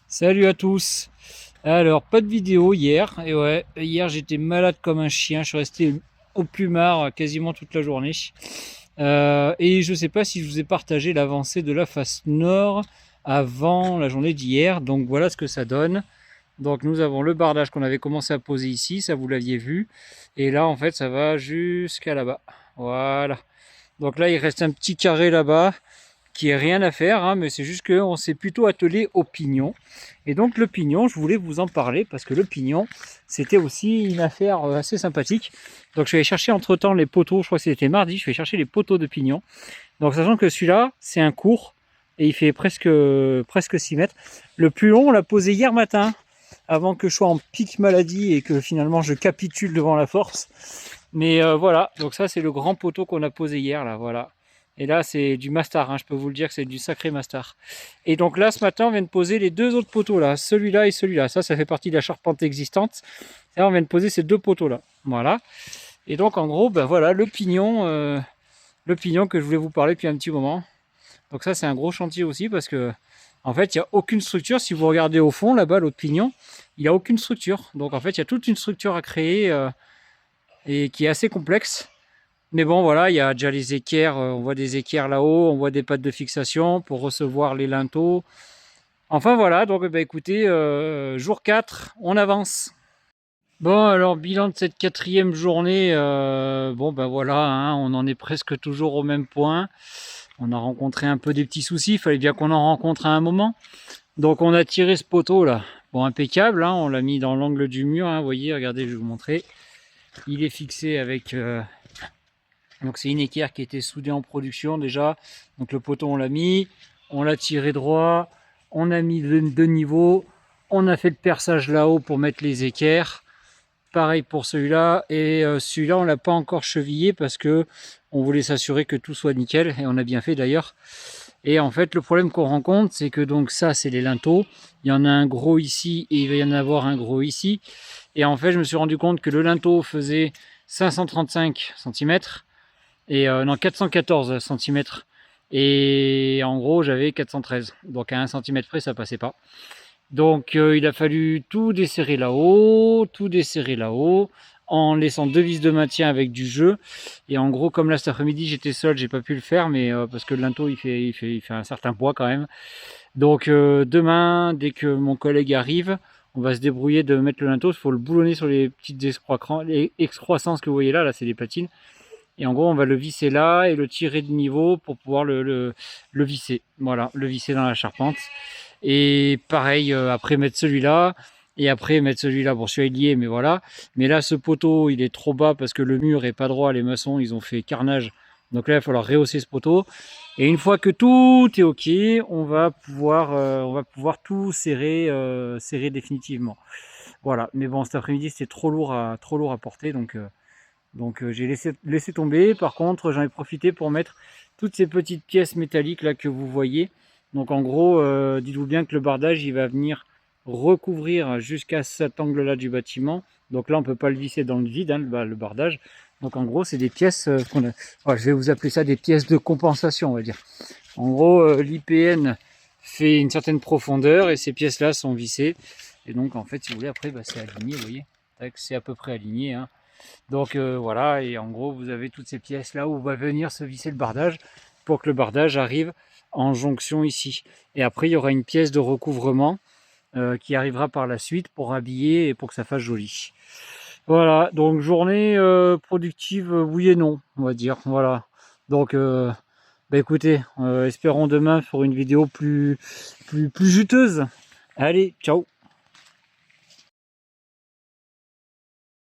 Salut à tous. Alors, pas de vidéo hier. Et ouais, hier j'étais malade comme un chien. Je suis resté au plumard quasiment toute la journée. Et je sais pas si je vous ai partagé l'avancée de la face nord avant la journée d'hier. Donc voilà ce que ça donne. Donc nous avons le bardage qu'on avait commencé à poser ici, ça vous l'aviez vu. Et là en fait ça va jusqu'à là-bas. Voilà. Donc là il reste un petit carré là-bas qui est rien à faire, hein, mais c'est juste qu'on s'est plutôt attelé au pignon. Et donc le pignon, je voulais vous en parler parce que le pignon, c'était aussi une affaire assez sympathique. Donc je vais aller chercher entre-temps les poteaux, je crois que c'était mardi, je vais chercher les poteaux de pignon. Donc sachant que celui-là, c'est un court et il fait presque 6 mètres. Le plus long, on l'a posé hier matin, avant que je sois en pic maladie et que finalement je capitule devant la force. Mais voilà, donc ça c'est le grand poteau qu'on a posé hier, là, voilà. Et là, c'est du mastar, hein, je peux vous le dire que c'est du sacré mastar. Et donc là, ce matin, on vient de poser les deux autres poteaux là, celui-là et celui-là. Ça fait partie de la charpente existante. Et là, on vient de poser ces deux poteaux là. Voilà. Et donc, en gros, ben voilà, le pignon que je voulais vous parler depuis un petit moment. Donc ça, c'est un gros chantier aussi parce que, en fait, il n'y a aucune structure. Si vous regardez au fond, là-bas, l'autre pignon, il n'y a aucune structure. Donc, en fait, il y a toute une structure à créer et qui est assez complexe. Mais bon, voilà, il y a déjà les équerres, on voit des équerres là-haut, on voit des pattes de fixation pour recevoir les linteaux. Enfin voilà, donc bah, écoutez, jour 4, on avance. Bon, alors bilan de cette quatrième journée, bon ben voilà, hein, on en est presque toujours au même point. On a rencontré un peu des petits soucis, il fallait bien qu'on en rencontre à un moment. Donc on a tiré ce poteau là, bon impeccable, hein, on l'a mis dans l'angle du mur, hein, vous voyez, regardez, je vais vous montrer. Il est fixé avec... donc c'est une équerre qui était soudée en production déjà. Donc le poteau on l'a mis, on l'a tiré droit, on a mis deux niveaux, on a fait le perçage là-haut pour mettre les équerres. Pareil pour celui-là, et celui-là on l'a pas encore chevillé parce que on voulait s'assurer que tout soit nickel, et on a bien fait d'ailleurs. Et en fait le problème qu'on rencontre, c'est que donc ça c'est les linteaux, il y en a un gros ici et il va y en avoir un gros ici. Et en fait je me suis rendu compte que le linteau faisait 535 cm et non 414 cm, et en gros j'avais 413, donc à 1 cm près ça passait pas. Donc il a fallu tout desserrer là-haut, en laissant deux vis de maintien avec du jeu. Et en gros, comme là cet après-midi j'étais seul, j'ai pas pu le faire, mais parce que le linteau il fait un certain poids quand même. Donc demain, dès que mon collègue arrive, on va se débrouiller de mettre le linteau. Il faut le boulonner sur les petites excroissances que vous voyez là, c'est des platines. Et en gros, on va le visser là et le tirer de niveau pour pouvoir le visser. Voilà, le visser dans la charpente. Et pareil, après mettre celui-là. Et après mettre celui-là. Bon, celui-là il y est, mais voilà. Mais là, ce poteau, il est trop bas parce que le mur est pas droit. Les maçons, ils ont fait carnage. Donc là, il va falloir rehausser ce poteau. Et une fois que tout est OK, on va pouvoir tout serrer définitivement. Voilà. Mais bon, cet après-midi, c'était trop lourd à porter. Donc j'ai laissé tomber. Par contre, j'en ai profité pour mettre toutes ces petites pièces métalliques là que vous voyez. Donc en gros, dites-vous bien que le bardage, il va venir recouvrir jusqu'à cet angle-là du bâtiment. Donc là, on ne peut pas le visser dans le vide, hein, le bardage. Donc en gros, c'est des pièces je vais vous appeler ça des pièces de compensation, on va dire. En gros, l'IPN fait une certaine profondeur et ces pièces-là sont vissées. Et donc en fait, si vous voulez, après, c'est aligné, vous voyez. C'est à peu près aligné, hein. Donc voilà, et en gros vous avez toutes ces pièces là où va venir se visser le bardage pour que le bardage arrive en jonction ici. Et après il y aura une pièce de recouvrement qui arrivera par la suite pour habiller et pour que ça fasse joli. Voilà, donc journée productive, oui et non, on va dire. Voilà, donc écoutez, espérons demain pour une vidéo plus juteuse. Allez, ciao.